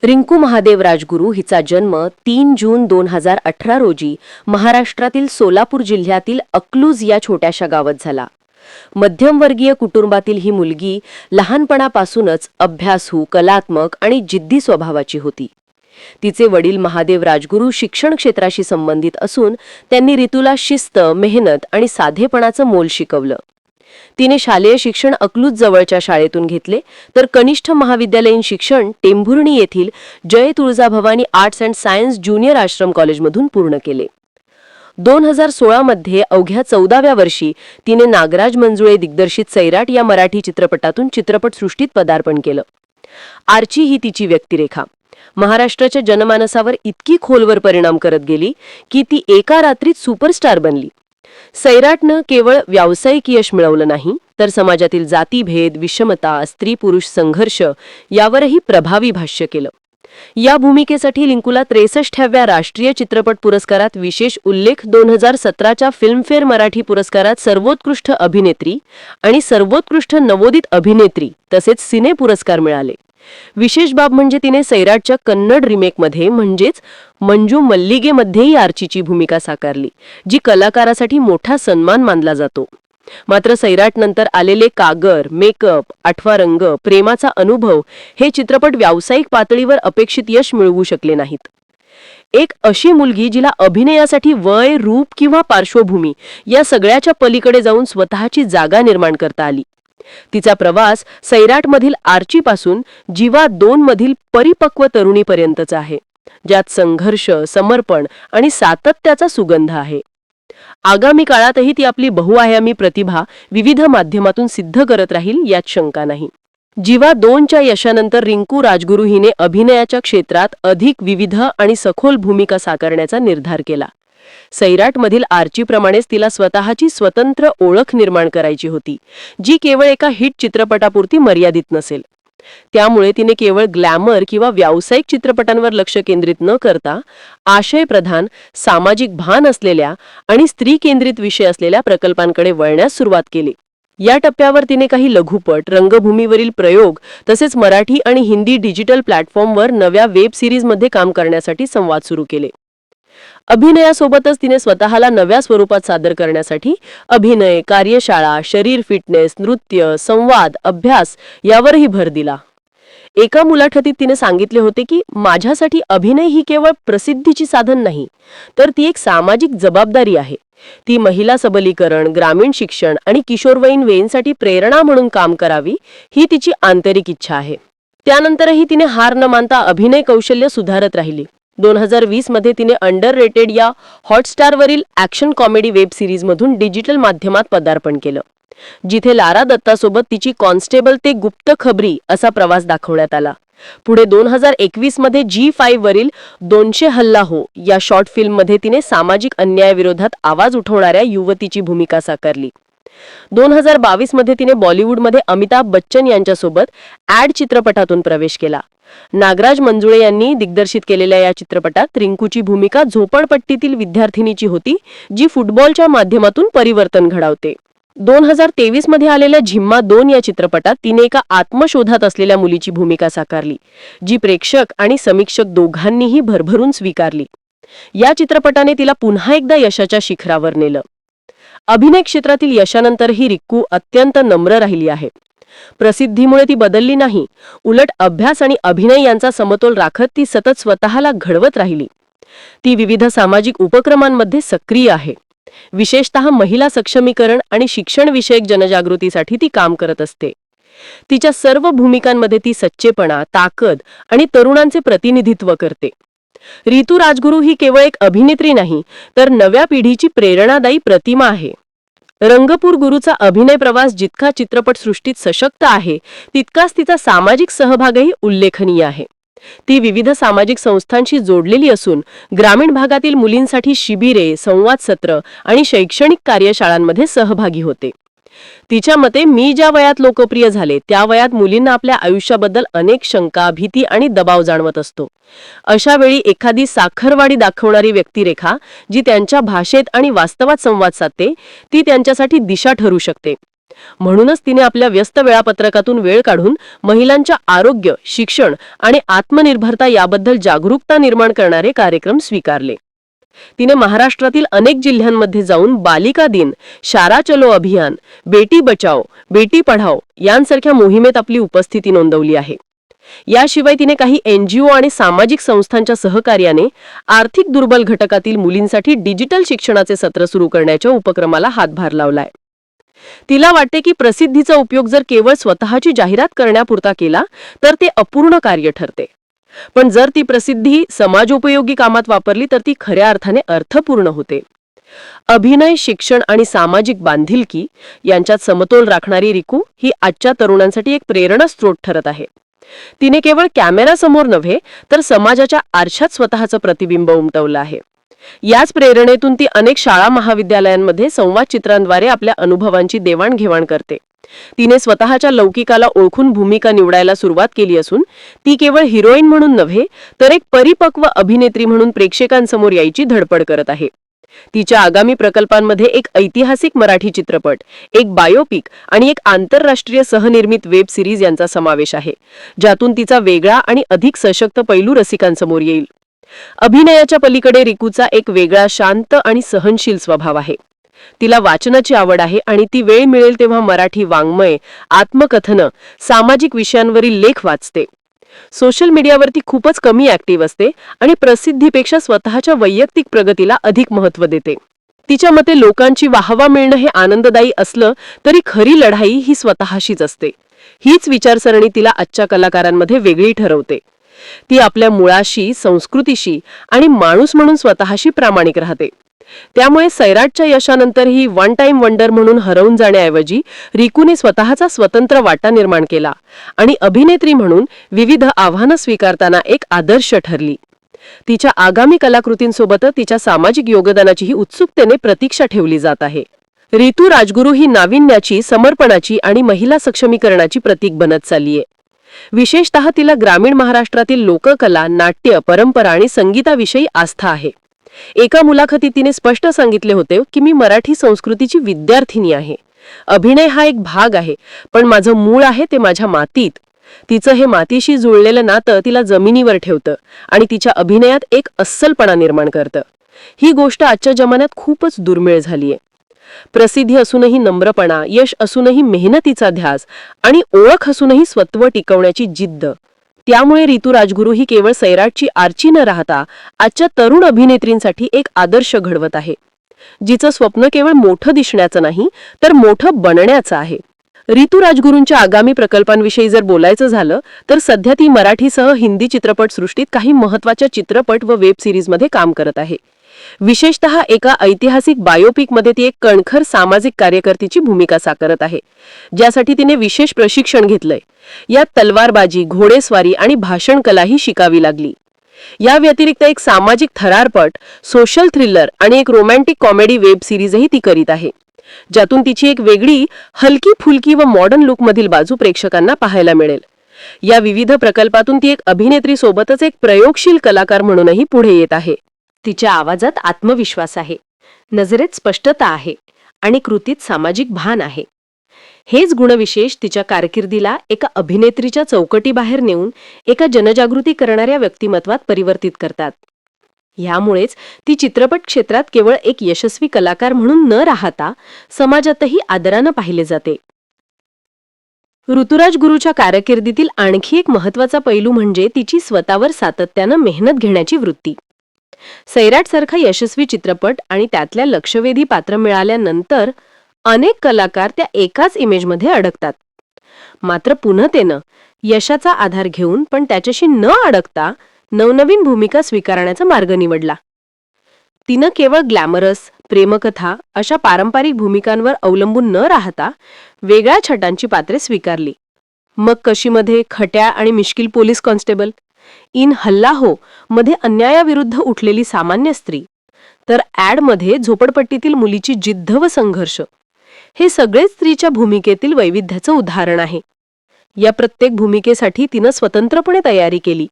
रिंकू महादेव राजगुरू हिचा जन्म 3 जून 2018 रोजी महाराष्ट्रातील सोलापूर जिल्ह्यातील अकलूज या छोट्याशा गावात झाला. मध्यमवर्गीय कुटुंबातील ही मुलगी लहानपणापासूनच अभ्यासू, कलात्मक आणि जिद्दी स्वभावाची होती. तिचे वडील महादेव राजगुरू शिक्षण क्षेत्राशी संबंधित असून त्यांनी रितूला शिस्त, मेहनत आणि साधेपणाचं मोल शिकवलं. तिने शालेय शिक्षण अकलूज जवळच्या शाळेतून घेतले, तर कनिष्ठ महाविद्यालयीन शिक्षण टेंभुर्णी येथील Jay Tuljabhavani arts and science junior Ashram कॉलेजमधून पूर्ण केले. 2016 मध्ये अवघ्या 14व्या वर्षी तिने नागराज मंजुळे दिग्दर्शित सैराट या मराठी चित्रपटातून चित्रपटसृष्टीत पदार्पण केलं. आर्ची ही तिची व्यक्तिरेखा महाराष्ट्राच्या जनमानसावर इतकी खोलवर परिणाम करत गेली की ती एका रात्रीत सुपरस्टार बनली. सैराटनं केवळ व्यावसायिक यश मिळवलं नाही, तर समाजातील जातीभेद, विषमता, स्त्री-पुरुष संघर्ष यावरही प्रभावी भाष्य केलं. या भूमिकेसाठी रिंकूला 63व्या राष्ट्रीय चित्रपट पुरस्कारात विशेष उल्लेख, 2017च्या फिल्मफेअर मराठी पुरस्कारात सर्वोत्कृष्ट अभिनेत्री आणि सर्वोत्कृष्ट नवोदित अभिनेत्री तसेच सिने पुरस्कार मिळाले. विशेष बाब म्हणजे तिने सैराटच्या कन्नड रिमेकमध्ये म्हणजेच मंजू मल्लिगेमध्येही आर्चीची भूमिका साकारली, जी कलाकारासाठी मोठा सन्मान मानला जातो. मात्र सैराटनंतर आलेले कागर, मेकअप, आठवा रंग, प्रेमाचा अनुभव हे चित्रपट व्यावसायिक पातळीवर अपेक्षित यश मिळवू शकले नाहीत. एक अशी मुलगी जिला अभिनयासाठी वय, रूप किंवा पार्श्वभूमी या सगळ्याच्या पलीकडे जाऊन स्वतःची जागा निर्माण करता आली. तिचा प्रवास सैराटमधील आर्चीपासून जीवा 2 मधील परिपक्व तरुणीपर्यंतचा आहे, ज्यात संघर्ष, समर्पण आणि सातत्याचा सुगंध आहे. आगामी काळातही ती आपली बहुआयामी प्रतिभा विविध माध्यमातून सिद्ध करत राहील यात शंका नाही. जीवा 2च्या यशानंतर रिंकू राजगुरू हिने अभिनयाच्या क्षेत्रात अधिक विविध आणि सखोल भूमिका साकारण्याचा निर्धार केला. सैराटमधील आर्चीप्रमाणेच तिला स्वतःची स्वतंत्र ओळख निर्माण करायची होती, जी केवळ एका हिट चित्रपटापुरती मर्यादित नसेल. त्यामुळे तिने केवळ ग्लॅमर किंवा व्यावसायिक चित्रपटांवर लक्ष केंद्रित न करता आशयप्रधान, सामाजिक भान असलेल्या आणि स्त्री केंद्रित विषय असलेल्या प्रकल्पांकडे वळण्यास सुरुवात केली. या टप्प्यावर तिने काही लघुपट, रंगभूमीवरील प्रयोग तसेच मराठी आणि हिंदी डिजिटल प्लॅटफॉर्मवर नव्या वेब सिरीजमध्ये काम करण्यासाठी संवाद सुरू केले. अभिनयासोबतच तिने स्वतःला नव्या स्वरूपात सादर करण्यासाठी अभिनय, कार्यशाळा, शरीर फिटनेस, नृत्य, संवाद, अभ्यास यावरही भर दिला. एका मुलाखतीत तिने सांगितले होते की माझ्यासाठी अभिनय ही केवळ प्रसिद्धीची साधन नाही, तर ती एक सामाजिक जबाबदारी आहे. ती महिला सबलीकरण, ग्रामीण शिक्षण आणि किशोरवयीन वेळींसाठी प्रेरणा म्हणून काम करावी ही तिची आंतरिक इच्छा आहे. त्यानंतरही तिने हार न मानता अभिनय कौशल्य सुधारत राहिली. 2020 मध्ये तिने अंडररेटेड या हॉटस्टारवरील ॲक्शन कॉमेडी वेब सिरीजमधून डिजिटल माध्यमात पदार्पण केलं, जिथे लारा दत्तासोबत तिची कॉन्स्टेबल ते गुप्त खबरी असा प्रवास दाखवण्यात आला. पुढे 2021 मध्ये G5 वरील 200 हल्ला हो या शॉर्ट फिल्ममध्ये तिने सामाजिक अन्यायाविरोधात आवाज उठवणाऱ्या युवतीची भूमिका साकारली. 2022 मध्ये तिने बॉलिवूडमध्ये अमिताभ बच्चन यांच्यासोबत ॲड चित्रपटातून प्रवेश केला. नागराज मंजुळे यांनी दिग्दर्शित केलेल्या या चित्रपटात रिंकूची भूमिका झोपडपट्टीतील विद्यार्थिनीची होती, जी फुटबॉलच्या माध्यमातून परिवर्तन घडवते. 2023 मध्ये आलेल्या झिम्मा 2 या चित्रपटात तिने एका आत्मशोधात असलेल्या मुलीची भूमिका साकारली, जी प्रेक्षक आणि समीक्षक दोघांनीही भरभरून स्वीकारली. या चित्रपटाने तिला पुन्हा एकदा यशाच्या शिखरावर नेलं. अभिनय क्षेत्रातील यशानंतरही रिंकू अत्यंत नम्र राहिली आहे. प्रसिद्धीमुळे ती बदलली नाही, उलट अभ्यास आणि अभिनय यांचा समतोल राखत ती सतत स्वतःला घडवत राहिली. ती विविध सामाजिक उपक्रमांमध्ये सक्रिय आहे. विशेषतः महिला सक्षमीकरण आणि शिक्षणविषयक जनजागृतीसाठी ती काम करत असते. तिच्या सर्व भूमिकांमध्ये ती सच्चेपणा, ताकद आणि तरुणांचे प्रतिनिधित्व करते. रितू राजगुरू ही केवळ एक अभिनेत्री नाही, तर नव्या पिढीची प्रेरणादायी प्रतिमा आहे. रंगपूर गुरूचा अभिनय प्रवास जितका चित्रपटसृष्टीत सशक्त आहे, तितकाच तिचा सामाजिक सहभागही उल्लेखनीय आहे. ती विविध सामाजिक संस्थांशी जोडलेली असून ग्रामीण भागातील मुलींसाठी शिबिरे, संवाद सत्र आणि शैक्षणिक कार्यशाळांमध्ये सहभागी होते. तिच्या मते मी ज्या वयात लोकप्रिय झाले त्या वयात मुलींना आपल्या आयुष्याबद्दल अनेक शंका, भीती आणि दबाव जाणवत असतो. अशा वेळी एखादी साखरवाडी दाखवणारी व्यक्तिरेखा जी त्यांच्या भाषेत आणि वास्तवात संवाद साधते, ती त्यांच्यासाठी दिशा ठरू शकते. म्हणूनच तिने आपल्या व्यस्त वेळापत्रकातून वेळ काढून महिलांच्या आरोग्य, शिक्षण आणि आत्मनिर्भरता याबद्दल जागरूकता निर्माण करणारे कार्यक्रम स्वीकारले. तिने महाराष्ट्रातील अनेक जिल्ह्यांमध्ये जाऊन बालिका दिन, शाळा चलो अभियान, बेटी बचाओ, बेटी पढाओ यांसारख्या मोहिमेत आपली उपस्थिती नोंदवली आहे. याशिवाय तिने काही NGO आणि सामाजिक संस्थांच्या सहकार्याने आर्थिक दुर्बल घटकातील मुलींसाठी डिजिटल शिक्षणाचे सत्र सुरू करण्याच्या उपक्रमाला हातभार लावलाय. तिला वाटते की प्रसिद्धीचा उपयोग जर केवळ स्वतःची जाहिरात करण्यापुरता केला तर ते अपूर्ण कार्य ठरते. पण जर ती प्रसिद्धी समाजोपयोगी कामात वापरली तर ती खऱ्या अर्थाने अर्थपूर्ण होते. अभिनय, शिक्षण आणि सामाजिक बांधिलकी यांच्यात समतोल राखणारी रिकू ही आजच्या तरुणांसाठी एक प्रेरणास्रोत ठरत आहे. तिने केवळ कॅमेरासमोर नव्हे तर समाजाच्या आरशात स्वतःचं प्रतिबिंब उमटवलं आहे. याच प्रेरणेतून ती अनेक शाळा महाविद्यालयांमध्ये संवाद चित्रांद्वारे आपल्या अनुभवांची देवाणघेवाण करते. तिने स्वतःच्या लौकिकाला ओळखून भूमिका निवडायला सुरुवात केली असून ती केवळ हिरोईन म्हणून नव्हे तर एक परिपक्व अभिनेत्री म्हणून प्रेक्षकांसमोर यायची धडपड करत आहे. तिच्या आगामी प्रकल्पांमध्ये एक ऐतिहासिक मराठी चित्रपट, एक बायोपिक आणि एक आंतरराष्ट्रीय सहनिर्मित वेब सिरीज यांचा समावेश आहे, ज्यातून तिचा वेगळा आणि अधिक सशक्त पैलू रसिकांसमोर येईल. अभिनयाच्या पलीकडे रिकूचा एक वेगळा शांत आणि सहनशील स्वभाव आहे. तिला वाचनाची आवड आहे आणि ती वेळ मिळेल तेव्हा मराठी वाङ्मय, आत्मकथनं, सामाजिक विषयांवरील लेख वाचते. सोशल मीडियावरती खूपच कमी ऍक्टिव्ह असते आणि प्रसिद्धीपेक्षा स्वतःच्या वैयक्तिक प्रगतीला अधिक महत्त्व देते. तिच्या मते लोकांची वाहवा मिळणं हे आनंददायी असलं तरी खरी लढाई ही स्वतःशीच असते. हीच विचारसरणी तिला आजच्या कलाकारांमध्ये वेगळी ठरवते. ती आपल्या मुळाशी, संस्कृतीशी आणि माणूस म्हणून स्वतःशी प्रामाणिक राहते. त्यामुळे सैराटच्या यशानंतरही वन टाइम वंडर म्हणून हरवून जाण्याऐवजी रिकूने स्वतःचा स्वतंत्र वाटा निर्माण केला आणि अभिनेत्री म्हणून विविध आव्हानं स्वीकारताना एक आदर्श ठरली. तिच्या आगामी कलाकृतींसोबत तिच्या सामाजिक योगदानाचीही उत्सुकतेने प्रतीक्षा ठेवली जात आहे. रितू राजगुरू ही नाविन्याची, समर्पणाची आणि महिला सक्षमीकरणाची प्रतीक बनत चाललीये. विशेषतः तिला ग्रामीण महाराष्ट्रातील लोककला, नाट्य, परंपरा आणि संगीताविषयी आस्था आहे. एका मुलाखतीत तिने स्पष्ट सांगितले होते की मी मराठी संस्कृतीची विद्यार्थिनी आहे. अभिनय हा एक भाग आहे, पण माझं मूळ आहे ते माझ्या मातीत. तिचं हे मातीशी जुळलेलं नातं तिला जमिनीवर ठेवतं आणि तिच्या अभिनयात एक अस्सलपणा निर्माण करतं. ही गोष्ट आजच्या जमान्यात खूपच दुर्मिळ झालीये. प्रसिद्धी असूनही नम्रपणा, यश असूनही मेहनतीचा ध्यास आणि ओळख असूनही स्वत्व टिकवण्याची जिद्द. त्यामुळे रितू राजगुरू ही केवळ सैराटची आर्ची न राहता आजच्या तरुण अभिनेत्रींसाठी एक आदर्श घडवत आहे, जिचं स्वप्न केवळ मोठं दिसण्याचं नाही तर मोठं बनण्याचं आहे. रितू राजगुरूंच्या आगामी प्रकल्पांविषयी जर बोलायचं झालं तर सध्या ती मराठीसह हिंदी चित्रपटसृष्टीत काही महत्त्वाच्या चित्रपट व वेब सिरीजमध्ये काम करत आहे. विशेषतः एका ऐतिहासिक बायोपिकमध्ये ती एक कणखर सामाजिक कार्यकर्तीची भूमिका साकारत आहे, ज्यासाठी तिने विशेष प्रशिक्षण घेतलंय. यात तलवारबाजी, घोडेस्वारी आणि भाषण कलाही शिकावी लागली. या व्यतिरिक्त एक सामाजिक थरारपट, सोशल थ्रिलर आणि एक रोमॅन्टिक कॉमेडी वेब सिरीजही ती करीत आहे, ज्यातून तिची एक वेगळी, हलकी फुलकी व मॉडर्न लुकमधील बाजू प्रेक्षकांना पाहायला मिळेल. या विविध प्रकल्पातून ती एक अभिनेत्री सोबतच एक प्रयोगशील कलाकार म्हणूनही पुढे येत आहे. तिच्या आवाजात आत्मविश्वास आहे, नजरेत स्पष्टता आहे आणि कृतीत सामाजिक भान आहे. हेच गुणविशेष तिच्या कारकिर्दीला एका अभिनेत्रीच्या चौकटीबाहेर नेऊन एका जनजागृती करणाऱ्या व्यक्तिमत्वात परिवर्तित करतात. ह्यामुळेच ती चित्रपट क्षेत्रात केवळ एक यशस्वी कलाकार म्हणून न राहता समाजातही आदरानं पाहिले जाते. ऋतुराज गुरूच्या कारकिर्दीतील आणखी एक महत्त्वाचा पैलू म्हणजे तिची स्वतःवर सातत्यानं मेहनत घेण्याची वृत्ती. सैराटसारखा यशस्वी चित्रपट आणि त्यातल्या लक्षवेधी पात्र मिळाल्यानंतर अनेक कलाकार त्या एकाच इमेजमध्ये अडकतात. मात्र पुनतेनं यशाचा आधार घेऊन पण त्याच्याशी न अडकता नवनवीन भूमिका स्वीकारण्याचा मार्ग निवडला. तिनं केवळ ग्लॅमरस, प्रेमकथा अशा पारंपरिक भूमिकांवर अवलंबून न राहता वेगळ्या छटांची पात्रे स्वीकारली. मग कशीमध्ये खट्या आणि मिश्किल पोलीस कॉन्स्टेबल, इन हल्ला हो मध्ये अन्यायाविरुद्ध उठलेली सामान्य स्त्री, तर ॲडमध्ये झोपडपट्टीतील मुलीची जिद्द व संघर्ष, हे सगळे स्त्रीच्या भूमिकेतील वैविध्याचं उदाहरण आहे. या प्रत्येक भूमिकेसाठी तिनं स्वतंत्रपणे तयारी केली,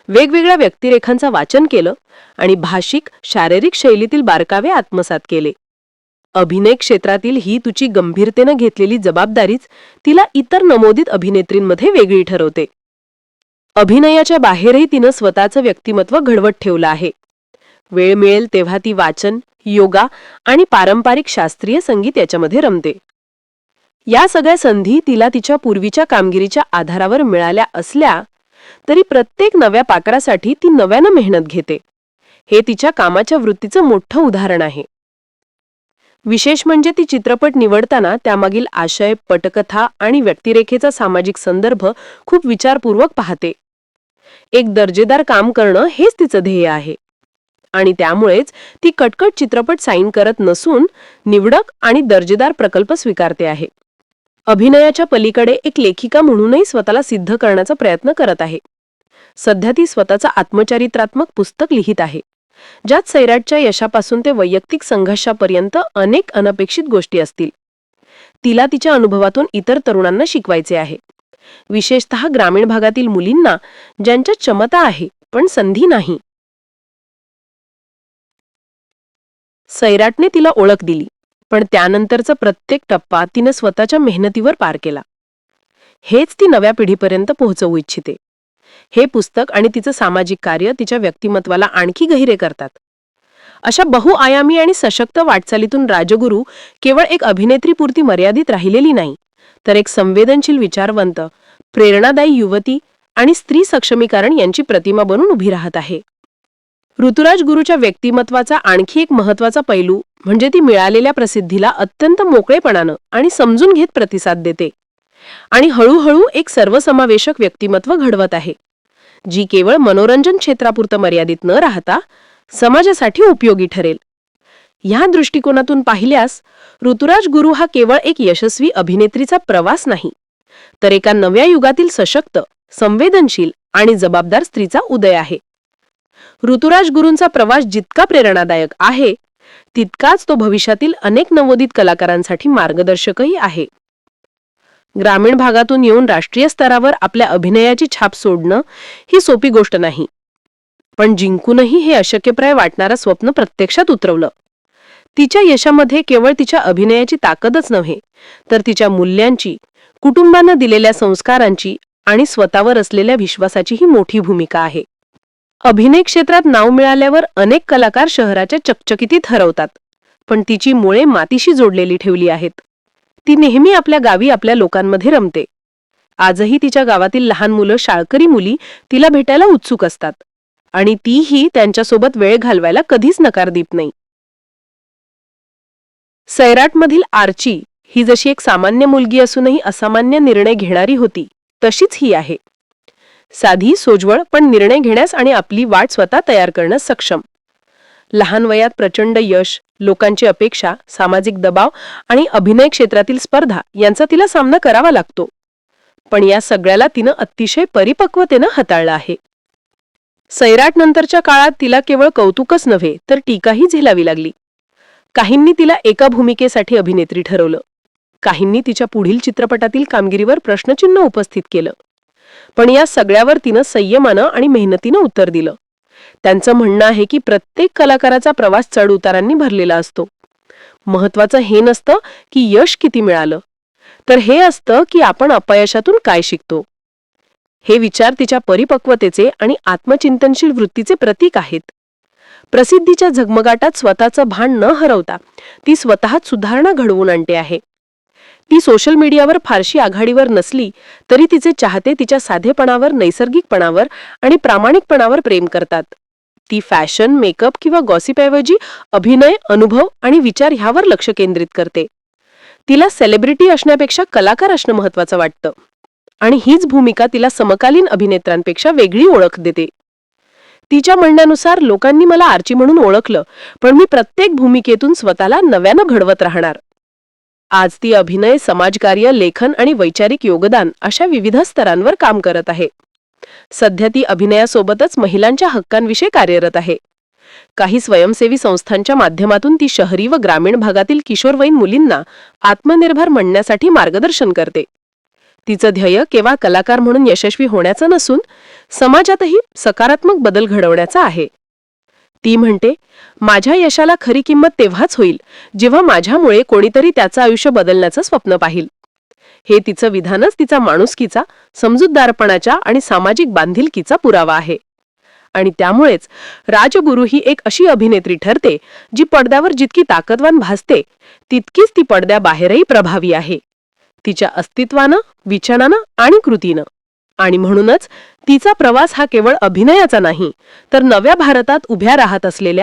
वेगवेगळ्या व्यक्तिरेखांचं वाचन केलं आणि भाषिक, शारीरिक शैलीतील बारकावे आत्मसात केले. अभिनय क्षेत्रातील ही तुझी गंभीरतेनं घेतलेली जबाबदारीच तिला इतर नमोदित अभिनेत्रींमध्ये वेगळी ठरवते. अभिनयाच्या बाहेरही तिनं स्वतःचं व्यक्तिमत्व घडवत ठेवलं आहे. वेळ मिळेल तेव्हा ती वाचन, योगा आणि पारंपरिक शास्त्रीय संगीत याच्यामध्ये रमते. या सगळ्या संधी तिला तिच्या पूर्वीच्या कामगिरीच्या आधारावर मिळाल्या असल्या तरी प्रत्येक नव्या पात्रासाठी ती नव्यानं मेहनत घेते. हे तिच्या कामाच्या वृत्तीचं मोठं उदाहरण आहे. विशेष म्हणजे ती चित्रपट निवडताना त्यामागील आशय, पटकथा आणि व्यक्तिरेखेचा सामाजिक संदर्भ खूप विचारपूर्वक पाहते. एक दर्जेदार काम करणं हेच तिचं ध्येय आहे आणि त्यामुळेच ती कटकट चित्रपट साईन करत नसून निवडक आणि दर्जेदार प्रकल्प स्वीकारते आहे. अभिनयाच्या पलीकडे एक लेखिका म्हणूनही स्वतःला सिद्ध करण्याचा प्रयत्न करत आहे. सध्या ती स्वतःचं आत्मचरित्रात्मक पुस्तक लिहित आहे, ज्यात सैराटच्या यशापासून ते वैयक्तिक संघर्षापर्यंत अनेक अनपेक्षित गोष्टी असतील. तिला तिच्या अनुभवातून इतर तरुणांना शिकवायचे आहे, विशेषतः ग्रामीण भागातील मुलींना ज्यांच्यात क्षमता आहे पण संधी नाही. सैराटने तिला ओळख दिली, पण त्यानंतरचा प्रत्येक टप्पा तिने स्वतःच्या मेहनतीवर पार केला. हेच ती नव्या पिढीपर्यंत पोहोचवू इच्छिते. हे पुस्तक आणि तिचं सामाजिक कार्य तिच्या व्यक्तिमत्वाला आणखी गहिरे करतात. अशा बहुआयामी आणि सशक्त वाटचालीतून राजगुरू केवळ एक अभिनेत्रीपुरती मर्यादित राहिलेली नाही, तर एक संवेदनशील विचारवंत, प्रेरणादायी युवती आणि स्त्री सक्षमीकरण यांची प्रतिमा बनून उभी राहत आहे. ऋतुराज गुरूच्या व्यक्तिमत्वाचा आणखी एक महत्वाचा पैलू म्हणजे ती मिळालेल्या प्रसिद्धीला अत्यंत मोकळेपणानं आणि समजून घेत प्रतिसाद देते आणि हळूहळू एक सर्वसमावेशक व्यक्तिमत्व घडवत आहे, जी केवळ मनोरंजन क्षेत्रापुरतं मर्यादित न राहता समाजासाठी उपयोगी ठरेल. ह्या दृष्टिकोनातून पाहिल्यास ऋतुराज गुरू हा केवळ एक यशस्वी अभिनेत्रीचा प्रवास नाही, तर एका नव्या युगातील सशक्त, संवेदनशील आणि जबाबदार स्त्रीचा उदय आहे. ऋतुराज गुरूंचा प्रवास जितका प्रेरणादायक आहे, तितकाच तो भविष्यातील अनेक नवोदित कलाकारांसाठी मार्गदर्शकही आहे. ग्रामीण भागातून येऊन राष्ट्रीय स्तरावर आपल्या अभिनयाची छाप सोडणं ही सोपी गोष्ट नाही, पण जिंकूनही हे अशक्यप्राय वाटणारं स्वप्न प्रत्यक्षात उतरवलं. तिच्या यशामध्ये केवळ तिच्या अभिनयाची ताकदच नव्हे, तर तिच्या मूल्यांची, कुटुंबानं दिलेल्या संस्कारांची आणि स्वतःवर असलेल्या विश्वासाचीही मोठी भूमिका आहे. अभिनय क्षेत्रात नाव मिळाल्यावर अनेक कलाकार शहराच्या चकचकितीत हरवतात, पण तिची मुळे मातीशी जोडलेली ठेवली आहेत. ती नेहमी आपल्या गावी आपल्या लोकांमध्ये रमते. आजही तिच्या गावातील लहान मुलं, शाळकरी मुली तिला भेटायला उत्सुक असतात आणि तीही त्यांच्यासोबत वेळ घालवायला कधीच नकार देत नाही. सैराटमधील आर्ची ही जशी एक सामान्य मुलगी असूनही असामान्य निर्णय घेणारी होती, तशीच ही आहे. साधी, सोज्वळ, पण निर्णय घेण्यास आणि आपली वाट स्वतः तयार करण्यास सक्षम. लहान वयात प्रचंड यश, लोकांची अपेक्षा, सामाजिक दबाव आणि अभिनय क्षेत्रातील स्पर्धा यांचा तिला सामना करावा लागतो, पण या सगळ्याला तिनं अतिशय परिपक्वतेनं हाताळलं आहे. सैराट नंतरच्या काळात तिला केवळ कौतुकच नव्हे तर टीकाही झेलावी लागली. काहींनी तिला एका भूमिकेसाठी अभिनेत्री ठरवलं, काहींनी तिच्या पुढील चित्रपटातील कामगिरीवर प्रश्नचिन्ह उपस्थित केलं, पण या सगळ्यावर तिनं संयमानं आणि मेहनतीनं उत्तर दिलं. त्यांचं म्हणणं आहे की प्रत्येक कलाकाराचा प्रवास चढ उतारांनी भरलेला असतो. महत्वाचं हे नसतं की यश किती मिळालं, तर हे असतं की आपण अपयशातून काय शिकतो. हे विचार तिच्या परिपक्वतेचे आणि आत्मचिंतनशील वृत्तीचे प्रतीक आहेत. प्रसिद्धीच्या झगमगाटात स्वतःचं भान न हरवता ती स्वतःच सुधारणा घडवून आणते आहे. ती सोशल मीडियावर फारशी आघाडीवर नसली तरी तिचे चाहते तिच्या साधेपणावर, नैसर्गिकपणावर आणि प्रामाणिकपणावर प्रेम करतात. ती फॅशन, मेकअप किंवा गॉसिपऐवजी अभिनय, अनुभव आणि विचार ह्यावर लक्ष केंद्रित करते. तिला सेलिब्रिटी असण्यापेक्षा कलाकार असणं महत्वाचं वाटतं आणि हीच भूमिका तिला समकालीन अभिनेत्यांपेक्षा वेगळी ओळख देते. तिच्या म्हणण्यानुसार लोकांनी मला आर्ची म्हणून ओळखलं, पण मी प्रत्येक भूमिकेतून स्वतःला नव्यानं घडवत राहणार. आज ती अभिनय, समाजकार्य, लेखन आणि वैचारिक योगदान अशा विविध स्तरांवर काम करत आहे. सध्या ती अभिनयासोबतच महिलांच्या हक्कांविषयी कार्यरत आहे. काही स्वयंसेवी संस्थांच्या माध्यमातून ती शहरी व ग्रामीण भागातील किशोरवयीन मुलींना आत्मनिर्भर बनण्यासाठी मार्गदर्शन करते. तिचं ध्येय केवळ कलाकार म्हणून यशस्वी होण्याचं नसून समाजातही सकारात्मक बदल घडवण्याचा आहे. ती म्हणते, माझ्या यशाला खरी किंमत तेव्हाच होईल जेव्हा माझ्यामुळे कोणीतरी त्याचं आयुष्य बदलण्याचं स्वप्न पाहिल. हे तिचं विधानच तिचा माणुसकीचा, समजूतदारपणाच्या आणि सामाजिक बांधिलकीचा पुरावा आहे. आणि त्यामुळेच राजगुरू ही एक अशी अभिनेत्री ठरते जी पडद्यावर जितकी ताकदवान भासते तितकीच ती पडद्याबाहेरही प्रभावी आहे, तिच्या अस्तित्वानं, विचारानं आणि कृतीनं. आणि म्हणूनच तिचा प्रवास हा केवळ अभिनयाचा नाही, तर नव्या भारतात उभ्या राहत असलेल्या